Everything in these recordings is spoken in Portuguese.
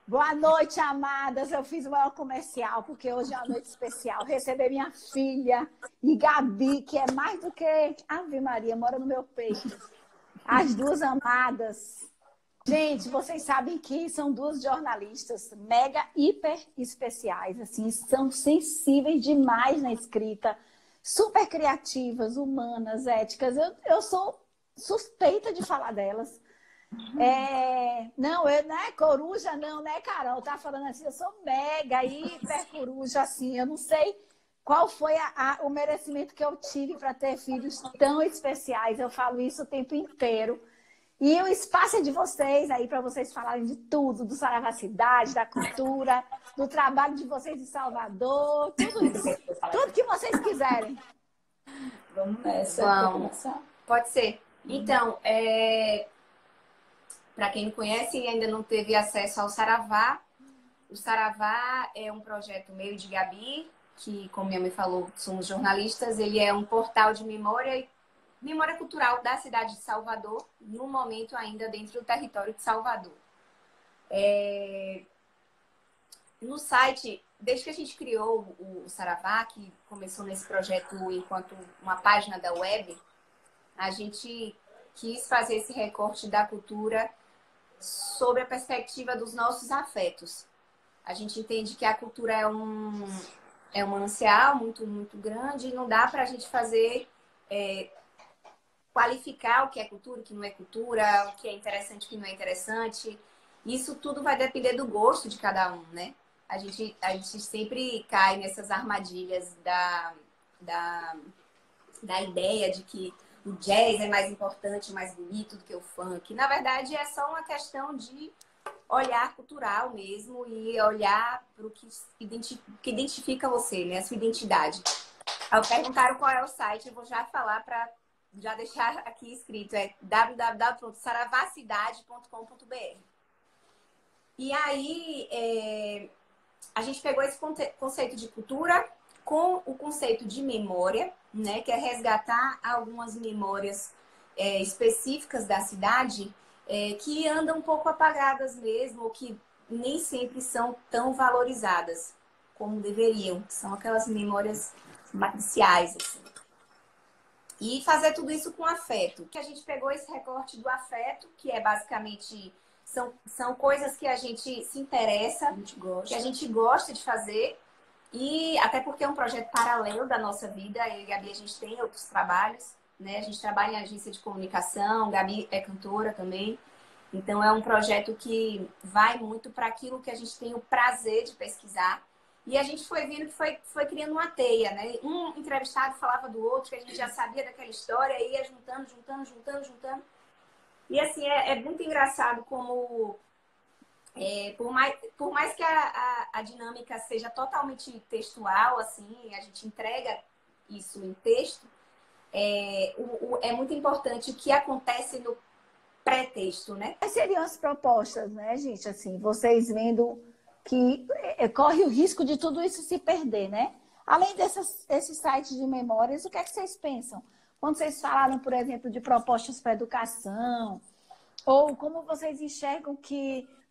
Boa noite, amadas. Eu fiz o maior comercial, porque hoje é uma noite especial. Receber minha filha e Gabi, que é mais do que Ave Maria, mora no meu peito. As duas amadas. Gente, vocês sabem que são duas jornalistas mega, hiper especiais, assim, são sensíveis demais na escrita, super criativas, humanas, éticas. Eu sou suspeita de falar delas. Não, não é coruja, não, né, Carol? Tá falando assim, eu sou mega, hiper coruja, assim, eu não sei qual foi o merecimento que eu tive para ter filhos tão especiais. Eu falo isso o tempo inteiro. E o espaço é de vocês aí para vocês falarem de tudo, do Saravá Cidade, da cultura, do trabalho de vocês em Salvador, tudo isso. Tudo que vocês quiserem. Vamos nessa. Vamos. Pode ser. Então, para quem não conhece e ainda não teve acesso ao Saravá, o Saravá é um projeto meu e de Gabi, que, como minha mãe falou, somos jornalistas. Ele é um portal de memória cultural da cidade de Salvador, no momento ainda dentro do território de Salvador. No site, desde que a gente criou o Saravá, que começou nesse projeto enquanto uma página da web, a gente quis fazer esse recorte da cultura sobre a perspectiva dos nossos afetos. A gente entende que a cultura é um manancial muito, muito grande e não dá para a gente fazer... qualificar o que é cultura, o que não é cultura, o que é interessante, o que não é interessante. Isso tudo vai depender do gosto de cada um, né? A gente sempre cai nessas armadilhas da ideia de que o jazz é mais importante, mais bonito do que o funk. Na verdade, é só uma questão de olhar cultural mesmo e olhar para o que identifica você, né? A sua identidade. Aí perguntaram qual é o site, eu vou já falar para já deixar aqui escrito, é www.saravacidade.com.br. E aí, a gente pegou esse conceito de cultura com o conceito de memória, né, que é resgatar algumas memórias específicas da cidade que andam um pouco apagadas mesmo, ou que nem sempre são tão valorizadas como deveriam, que são aquelas memórias marciais, assim. E fazer tudo isso com afeto. Que a gente pegou esse recorte do afeto, que é basicamente... São coisas que a gente se interessa, que a gente gosta de fazer. E até porque é um projeto paralelo da nossa vida. Eu e a Gabi, a gente tem outros trabalhos, né? A gente trabalha em agência de comunicação. A Gabi é cantora também. Então, é um projeto que vai muito para aquilo que a gente tem o prazer de pesquisar. E a gente foi vendo que foi criando uma teia, né? Um entrevistado falava do outro, que a gente já sabia daquela história, e ia juntando. E assim, é muito engraçado como, por mais que a dinâmica seja totalmente textual, assim, a gente entrega isso em texto, é muito importante o que acontece no pré-texto, né? Quais seriam as propostas, né, gente? Assim, vocês vendo que corre o risco de tudo isso se perder, né? Além desses sites de memórias, o que é que vocês pensam? Quando vocês falaram, por exemplo, de propostas para educação, ou como vocês enxergam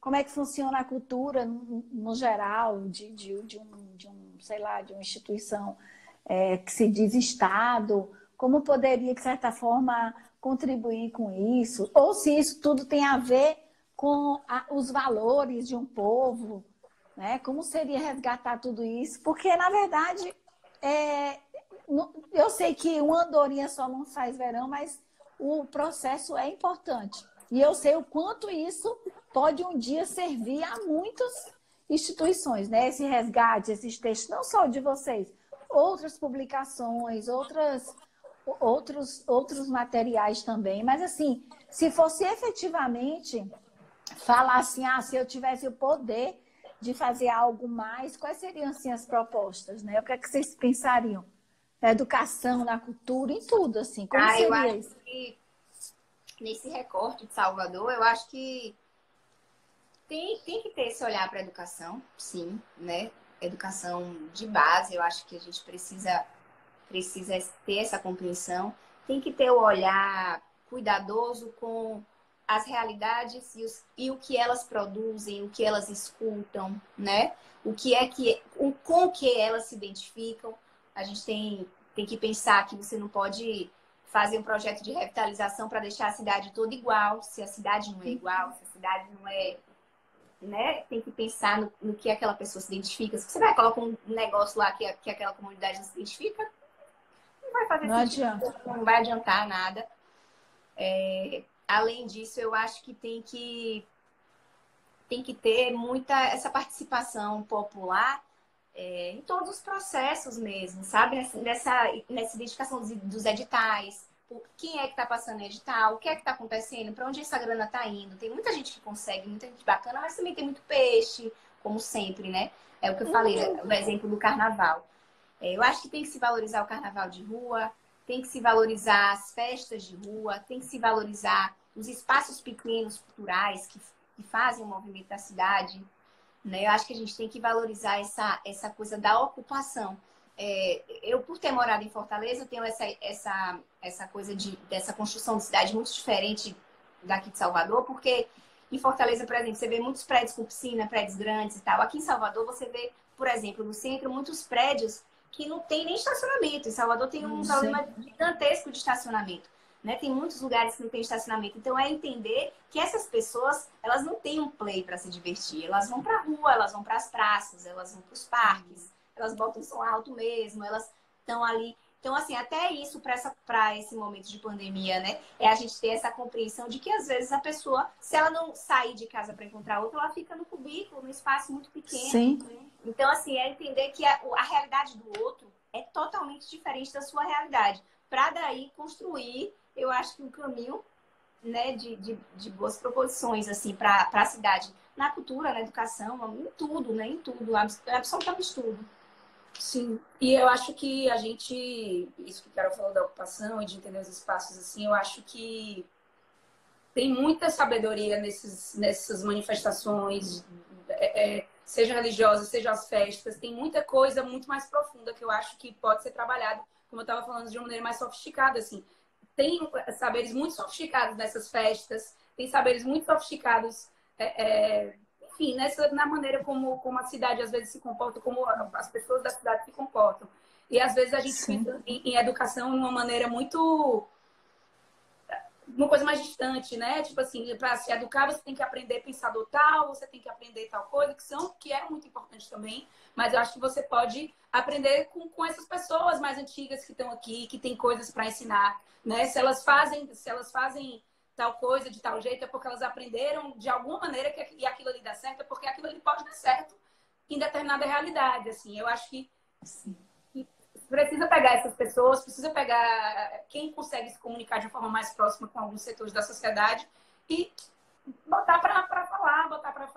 como é que funciona a cultura no geral, sei lá, de uma instituição que se diz Estado, como poderia, de certa forma, contribuir com isso, ou se isso tudo tem a ver com os valores de um povo, né? Como seria resgatar tudo isso? Porque, na verdade, eu sei que uma andorinha só não faz verão, mas o processo é importante. E eu sei o quanto isso pode um dia servir a muitas instituições, né? Esse resgate, esses textos, não só de vocês, outras publicações, outros materiais também. Mas, assim, se fosse efetivamente falar assim, se eu tivesse o poder de fazer algo mais, quais seriam, assim, as propostas, né? O que é que vocês pensariam? Na educação, na cultura, em tudo, assim. Como Eu seria acho isso? que nesse recorte de Salvador, eu acho que tem que ter esse olhar para a educação, sim, né? Educação de base, eu acho que a gente precisa ter essa compreensão. Tem que ter o olhar cuidadoso com as realidades e o que elas produzem, o que elas escutam, né? Com o que elas se identificam. A gente tem que pensar que você não pode fazer um projeto de revitalização para deixar a cidade toda igual, se a cidade não é igual, se a cidade não é, né? Tem que pensar no que aquela pessoa se identifica. Se você vai colocar um negócio lá que aquela comunidade não se identifica, não vai fazer Não sentido, adianta. não vai adiantar nada. Além disso, eu acho que tem que ter muita essa participação popular em todos os processos mesmo, sabe? Nessa identificação dos editais, quem é que está passando edital, o que é que está acontecendo, para onde essa grana está indo. Tem muita gente que consegue, muita gente bacana, mas também tem muito peixe, como sempre, né? É o que eu falei, o exemplo do carnaval. Eu acho que tem que se valorizar o carnaval de rua, tem que se valorizar as festas de rua, tem que se valorizar os espaços pequenos culturais que fazem o movimento da cidade, né? Eu acho que a gente tem que valorizar essa coisa da ocupação. Eu, por ter morado em Fortaleza, tenho essa coisa dessa construção de cidade muito diferente daqui de Salvador, porque em Fortaleza, por exemplo, você vê muitos prédios com piscina, prédios grandes e tal. Aqui em Salvador, você vê, por exemplo, no centro, muitos prédios que não tem nem estacionamento. Em Salvador tem um problema gigantesco de estacionamento. Né? Tem muitos lugares que não tem estacionamento. Então, é entender que essas pessoas, elas não têm um play para se divertir. Elas vão para a rua, elas vão para as praças, elas vão para os parques, elas botam som alto mesmo, elas estão ali. Então, assim, até isso para esse momento de pandemia, né? É a gente ter essa compreensão de que, às vezes, a pessoa, se ela não sair de casa para encontrar outra, ela fica no cubículo, num espaço muito pequeno. Sim. Então, assim, é entender que a realidade do outro é totalmente diferente da sua realidade. Para daí construir, eu acho que um caminho, né, de boas proposições assim, para a cidade, na cultura, na educação, em tudo, né? Em tudo, absolutamente tudo. Sim, e eu acho que a gente, isso que o Carol falou da ocupação e de entender os espaços, assim, eu acho que tem muita sabedoria nessas manifestações, seja religiosas, seja as festas, tem muita coisa muito mais profunda que eu acho que pode ser trabalhado, como eu estava falando, de uma maneira mais sofisticada, assim. Tem saberes muito sofisticados nessas festas, tem saberes muito sofisticados, enfim, na maneira como a cidade às vezes se comporta, como as pessoas da cidade se comportam. E às vezes a gente pensa em educação de uma maneira muito uma coisa mais distante, né? Tipo assim, para se educar você tem que aprender pensador tal, você tem que aprender tal coisa, que é muito importante também, mas eu acho que você pode aprender com essas pessoas mais antigas que estão aqui, que têm coisas para ensinar, né? Se elas fazem tal coisa de tal jeito, é porque elas aprenderam de alguma maneira e aquilo ali dá certo, é porque aquilo ali pode dar certo em determinada realidade, assim. Eu acho que precisa pegar essas pessoas, precisa pegar quem consegue se comunicar de uma forma mais próxima com alguns setores da sociedade e botar para falar, botar para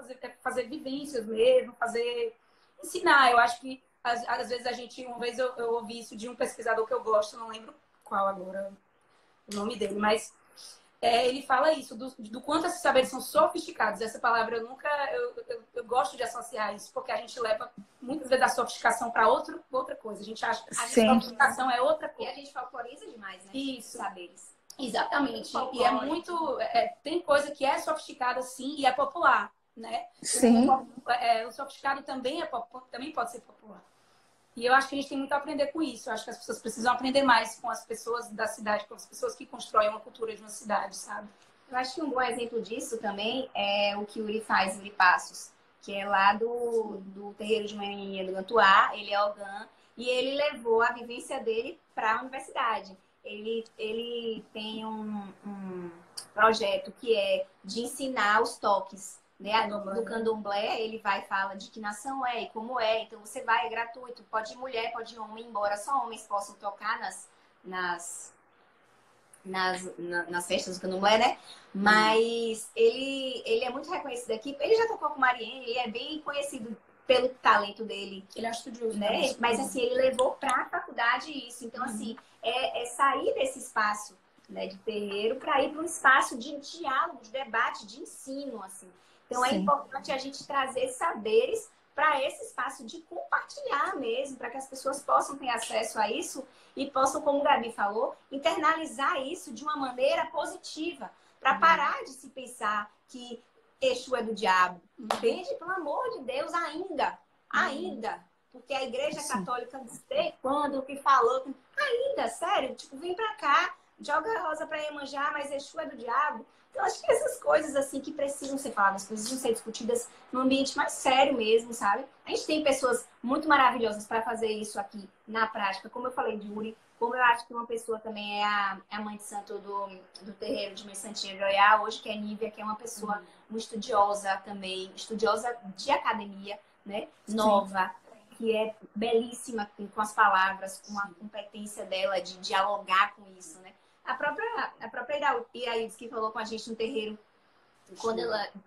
fazer vivências mesmo, ensinar. Eu acho que às vezes uma vez eu ouvi isso de um pesquisador que eu gosto, não lembro qual agora o nome dele, mas ele fala isso, do quanto esses saberes são sofisticados. Essa palavra eu gosto de associar isso, porque a gente leva muitas vezes a sofisticação para outra coisa. A gente acha que a sofisticação é outra coisa. E a gente folcloriza demais, né? Isso. Saberes. Exatamente. E é muito. Tem coisa que é sofisticada, sim, e é popular, né? Sim. O sofisticado também pode ser popular. E eu acho que a gente tem muito a aprender com isso. Eu acho que as pessoas precisam aprender mais com as pessoas da cidade, com as pessoas que constroem uma cultura de uma cidade, sabe? Eu acho que um bom exemplo disso também é o que o Uri faz, Uri Passos, que é lá do terreiro de uma menininha do Gantuá, ele é Ogã, e ele levou a vivência dele para a universidade. Ele tem um projeto que é de ensinar os toques, né? Do candomblé, ele vai e fala de que nação é e como é. Então, você vai, é gratuito. Pode ir mulher, pode ir homem, embora só homens possam tocar nas festas do candomblé, né? Mas ele é muito reconhecido aqui. Ele já tocou com Mariene, ele é bem conhecido pelo talento dele. Ele é estudioso, né? Mas, assim, ele levou para a faculdade isso. Então, assim, é sair desse espaço, né, de terreiro para ir para um espaço de diálogo, de debate, de ensino, assim. Então, é importante a gente trazer saberes para esse espaço de compartilhar mesmo, para que as pessoas possam ter acesso a isso e possam, como o Gabi falou, internalizar isso de uma maneira positiva, para parar de se pensar que Exu é do diabo. Entende? Pelo amor de Deus, ainda. Porque a Igreja Católica, não sei quando, que falou, ainda, sério, tipo, vem pra cá, joga a rosa pra Iemanjá, mas Exu é do diabo. Então, acho que essas coisas, assim, que precisam ser faladas, precisam ser discutidas num ambiente mais sério mesmo, sabe? A gente tem pessoas muito maravilhosas para fazer isso aqui na prática, como eu falei de Uri, como eu acho que uma pessoa também é a mãe de santo do terreiro de Mãe Santinha de Oiá, hoje, que é Nívia, que é uma pessoa muito estudiosa também, estudiosa de academia, né? Nova, que é belíssima com as palavras, com a competência dela de dialogar com isso, né? A própria Iraídes, que falou com a gente no terreiro,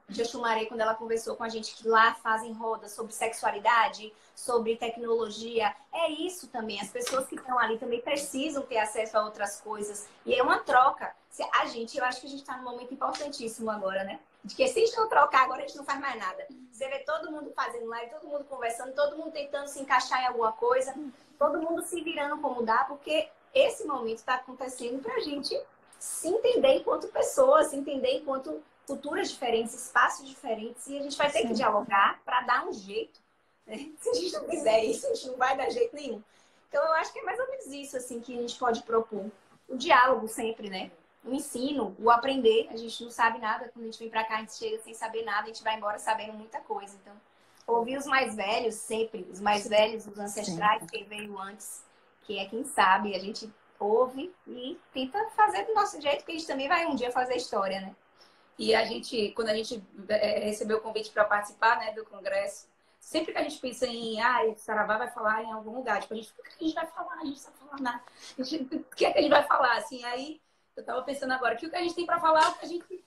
de Oxumaré, quando ela conversou com a gente, que lá fazem rodas sobre sexualidade, sobre tecnologia, é isso também. As pessoas que estão ali também precisam ter acesso a outras coisas. E é uma troca. Eu acho que a gente está num momento importantíssimo agora, né? De que se a gente não trocar, agora a gente não faz mais nada. Você vê todo mundo fazendo live, todo mundo conversando, todo mundo tentando se encaixar em alguma coisa, todo mundo se virando como dá, porque esse momento está acontecendo para a gente se entender enquanto pessoas, se entender enquanto culturas diferentes, espaços diferentes, e a gente vai ter que dialogar para dar um jeito. Né? Se a gente não fizer isso, a gente não vai dar jeito nenhum. Então, eu acho que é mais ou menos isso assim, que a gente pode propor. O diálogo sempre, né? O ensino, o aprender. A gente não sabe nada. Quando a gente vem para cá, a gente chega sem saber nada, a gente vai embora sabendo muita coisa. Então, ouvir os mais velhos sempre, os mais velhos, os ancestrais, quem veio antes, que é quem sabe, a gente ouve e tenta fazer do nosso jeito, que a gente também vai um dia fazer história, né? E quando a gente recebeu o convite para participar, né, do congresso, sempre que a gente pensa em, o Saravá vai falar em algum lugar, tipo, o que a gente vai falar? A gente não sabe falar nada. O que é que a gente vai falar? Assim, aí eu tava pensando agora que o que a gente tem para falar é o que a gente,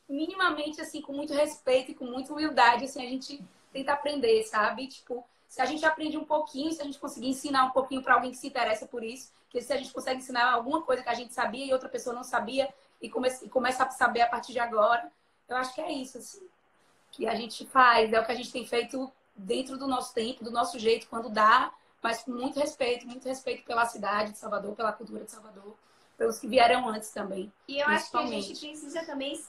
minimamente, assim, com muito respeito e com muita humildade, assim, a gente tenta aprender, sabe? Tipo, se a gente aprende um pouquinho, se a gente conseguir ensinar um pouquinho para alguém que se interessa por isso, que se a gente consegue ensinar alguma coisa que a gente sabia e outra pessoa não sabia, e começa a saber a partir de agora. Eu acho que é isso, assim, que a gente faz, é o que a gente tem feito dentro do nosso tempo, do nosso jeito, quando dá, mas com muito respeito pela cidade de Salvador, pela cultura de Salvador, pelos que vieram antes também. E eu acho que a gente precisa também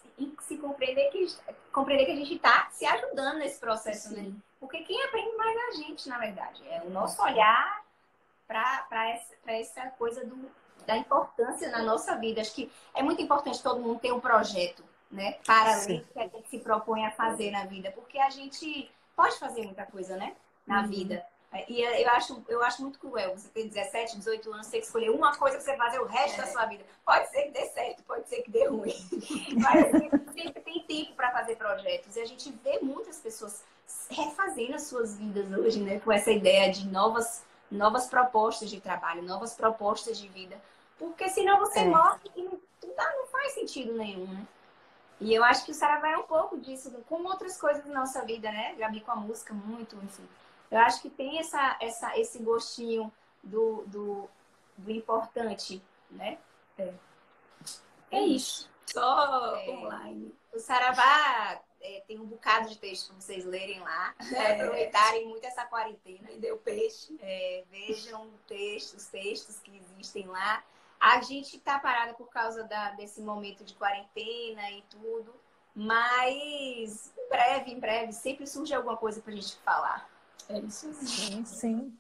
se compreender que a gente está se ajudando nesse processo, né? Porque quem aprende mais é a gente, na verdade. É o nosso olhar para essa coisa da importância na nossa vida. Acho que é muito importante todo mundo ter um projeto, né? Para além do que a gente se propõe a fazer na vida. Porque a gente pode fazer muita coisa, né? Na vida. E eu acho muito cruel você ter 17, 18 anos, ter que escolher uma coisa que você fazer o resto da sua vida. Pode ser que dê certo, pode ser que dê ruim. Mas assim, sempre tem tempo para fazer projetos. E a gente vê muitas pessoas refazendo as suas vidas hoje, né? Com essa ideia de novas propostas de trabalho, novas propostas de vida. Porque senão você morre e não faz sentido nenhum, né? E eu acho que o Saravá é um pouco disso, como outras coisas na nossa vida, né? Gabi com a música muito, enfim. Eu acho que tem esse gostinho do importante, né? É isso. Só online. O Saravá tem um bocado de texto para vocês lerem lá. Aproveitarem muito essa quarentena. E deu peixe. Vejam os textos que existem lá. A gente está parada por causa desse momento de quarentena e tudo. Mas em breve, sempre surge alguma coisa para a gente falar. É isso. Sim.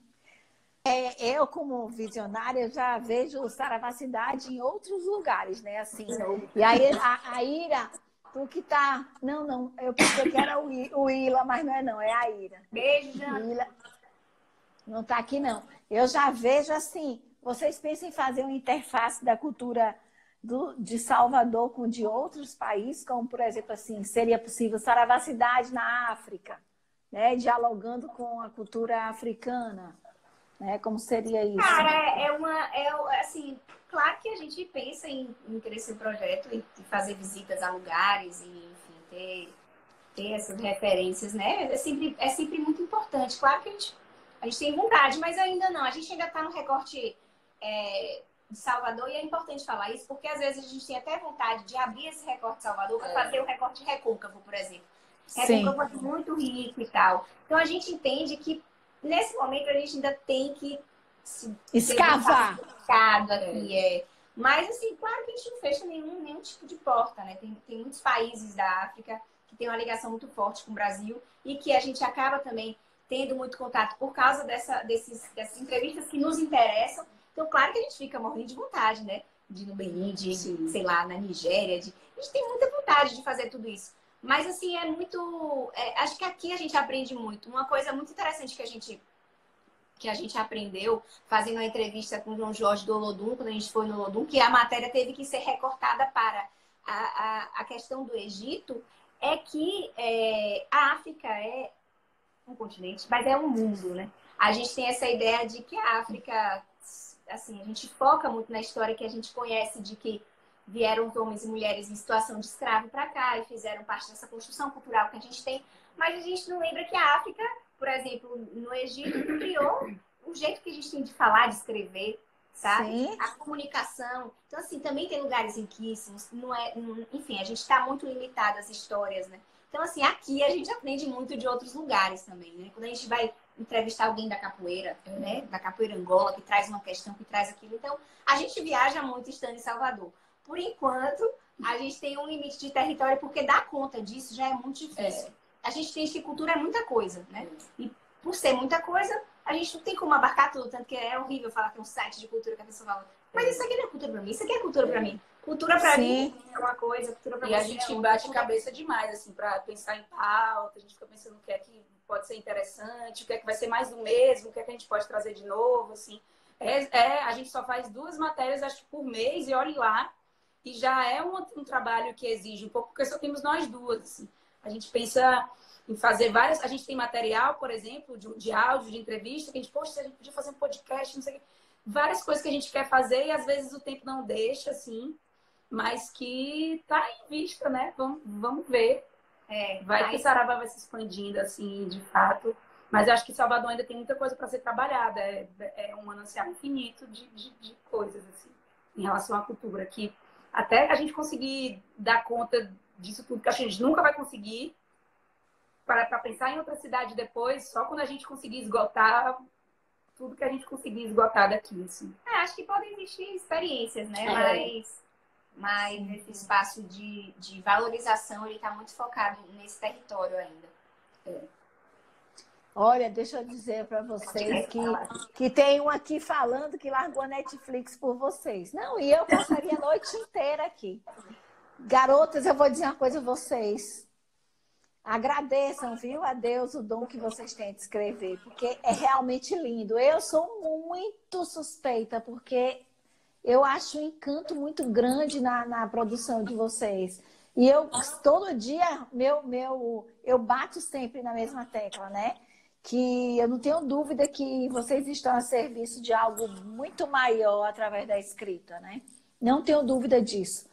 Eu, como visionária, já vejo o Saravá Cidade em outros lugares, né? Assim. E aí, a Ira, tu que tá... Não, eu pensei que era o Ila, mas não, é a Ira. Beijo, Jana. Ila não tá aqui, não. Eu já vejo assim, vocês pensam em fazer uma interface da cultura de Salvador com de outros países, como, por exemplo, assim, seria possível Saravá Cidade na África, né? Dialogando com a cultura africana. Né? Como seria isso? Cara, assim, claro que a gente pensa em crescer o projeto e fazer visitas a lugares e, enfim, ter essas referências, né? É sempre muito importante. Claro que a gente tem vontade, mas ainda não. A gente ainda está no recorte de Salvador e é importante falar isso, porque às vezes a gente tem até vontade de abrir esse recorte de Salvador para fazer o recorte Recôncavo, por exemplo. Recôncavo é muito rico e tal. Então a gente entende que nesse momento a gente ainda tem que escavar aqui, Mas, assim, claro que a gente não fecha nenhum tipo de porta, né? Tem muitos países da África que tem uma ligação muito forte com o Brasil e que a gente acaba também tendo muito contato por causa dessas entrevistas que nos interessam. Então, claro que a gente fica morrendo de vontade, né? De ir no Benin, sei lá, na Nigéria. A gente tem muita vontade de fazer tudo isso. Mas, assim, é muito... acho que aqui a gente aprende muito. Uma coisa muito interessante que a gente aprendeu fazendo uma entrevista com o João Jorge do Olodum, quando a gente foi no Olodum, que a matéria teve que ser recortada para a questão do Egito, é que a África é um continente, mas é um mundo, né? A gente tem essa ideia de que a África, assim, a gente foca muito na história que a gente conhece de que vieram homens e mulheres em situação de escravo para cá e fizeram parte dessa construção cultural que a gente tem, mas a gente não lembra que a África, por exemplo, no Egito, criou o jeito que a gente tem de falar, de escrever, sabe? Sim. A comunicação. Então, assim, também tem lugares riquíssimos. Enfim, a gente está muito limitado às histórias, né? Então, assim, aqui a gente aprende muito de outros lugares também, né? Quando a gente vai entrevistar alguém da capoeira, né? Da capoeira Angola, que traz uma questão, que traz aquilo. Então, a gente viaja muito estando em Salvador. Por enquanto, a gente tem um limite de território, porque dar conta disso já é muito difícil. A gente tem que cultura é muita coisa, né? E por ser muita coisa, a gente não tem como abarcar tudo. Tanto que é horrível falar que é um site de cultura que a pessoa fala, mas isso aqui não é cultura pra mim, isso aqui é cultura pra mim. Cultura pra mim é uma coisa, cultura pra E você a gente bate cabeça demais, assim, pra pensar em pauta, a gente fica pensando o que é que pode ser interessante, o que é que vai ser mais do mesmo, o que é que a gente pode trazer de novo, assim. A gente só faz 2 matérias, acho que por mês, e olhe lá, e já é um trabalho que exige um pouco, porque só temos nós 2, assim. A gente pensa em fazer várias... A gente tem material, por exemplo, de áudio, de entrevista, que a gente, poxa, a gente podia fazer um podcast, não sei o quê. Várias coisas que a gente quer fazer e às vezes o tempo não deixa, assim, mas que tá em vista, né? Vamos ver. Vai que o Saravá vai se expandindo, assim, de fato. Mas eu acho que Salvador ainda tem muita coisa para ser trabalhada. É um manancial infinito de coisas, assim, em relação à cultura, que até a gente conseguir dar conta disso tudo, que a gente nunca vai conseguir, para pensar em outra cidade depois, só quando a gente conseguir esgotar tudo que a gente conseguir esgotar daqui, assim. acho que podem existir experiências, né? Mas esse espaço de valorização, ele está muito focado nesse território ainda. Olha, deixa eu dizer para vocês que tem um aqui falando que largou a Netflix por vocês. Não, e eu passaria a noite inteira aqui. Garotas, eu vou dizer uma coisa a vocês. Agradeçam, viu, a Deus o dom que vocês têm de escrever, porque é realmente lindo. Eu sou muito suspeita, porque eu acho um encanto muito grande na produção de vocês. E eu, todo dia, eu bato sempre na mesma tecla, né? Que eu não tenho dúvida que vocês estão a serviço de algo muito maior através da escrita, né? Não tenho dúvida disso.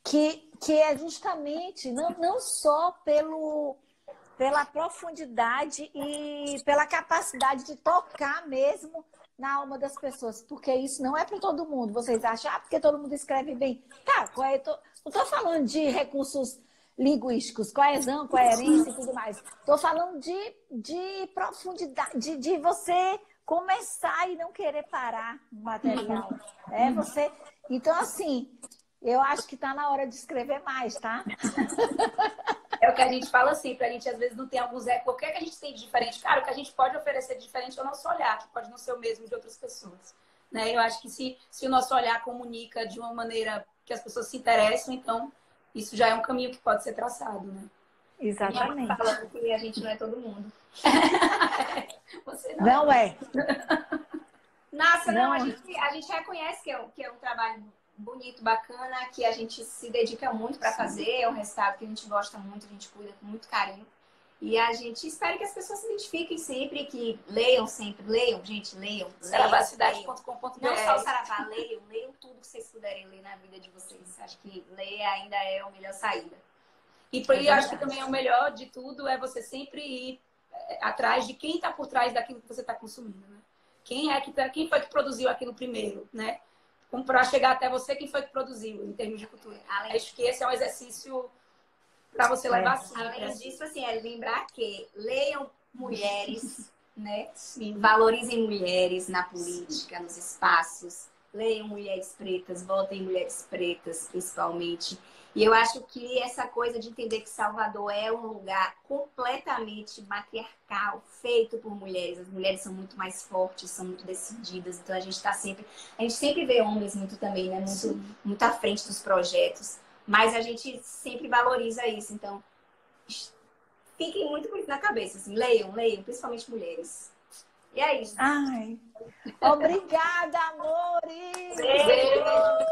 Que é justamente, não só pela profundidade e pela capacidade de tocar mesmo na alma das pessoas, porque isso não é para todo mundo. Vocês acham, porque todo mundo escreve bem. Tá, não estou falando de recursos linguísticos, coesão, coerência e tudo mais. Estou falando de profundidade, de você começar e não querer parar no material. Você... Então, assim, eu acho que está na hora de escrever mais, tá? É o que a gente fala sempre, a gente às vezes não tem alguns o que é que a gente tem de diferente? Cara, o que a gente pode oferecer de diferente é o nosso olhar, que pode não ser o mesmo de outras pessoas. Né? Eu acho que se o nosso olhar comunica de uma maneira que as pessoas se interessam, então isso já é um caminho que pode ser traçado, né? Exatamente. Falando que a gente não é todo mundo. Você não é. Nossa, não, a gente reconhece que é um trabalho bonito, bacana, que a gente se dedica muito para fazer, é um resultado que a gente gosta muito, a gente cuida com muito carinho. E a gente espera que as pessoas se identifiquem sempre, que leiam sempre, gente, leiam. Saravacidade.com.br. Não só o Saravá, leiam tudo que vocês puderem ler na vida de vocês. Acho que ler ainda é a melhor saída. E eu acho que também é o melhor de tudo é você sempre ir atrás de quem está por trás daquilo que você está consumindo, né? Quem foi que produziu aquilo primeiro, né? Como para chegar até você, quem foi que produziu em termos de cultura. Acho que esse é um exercício para você levar sempre. Além disso, assim, é lembrar que leiam mulheres, né? Sim. Valorizem mulheres na política, nos espaços. leiam mulheres pretas, votem em mulheres pretas, principalmente. E eu acho que essa coisa de entender que Salvador é um lugar completamente matriarcal, feito por mulheres. As mulheres são muito mais fortes, são muito decididas. Então a gente sempre vê homens muito também, né? Muito à frente dos projetos. Mas a gente sempre valoriza isso. Então, fiquem muito com isso na cabeça, assim. Leiam, principalmente mulheres. E é isso. Ai, obrigada, amores! Beijo.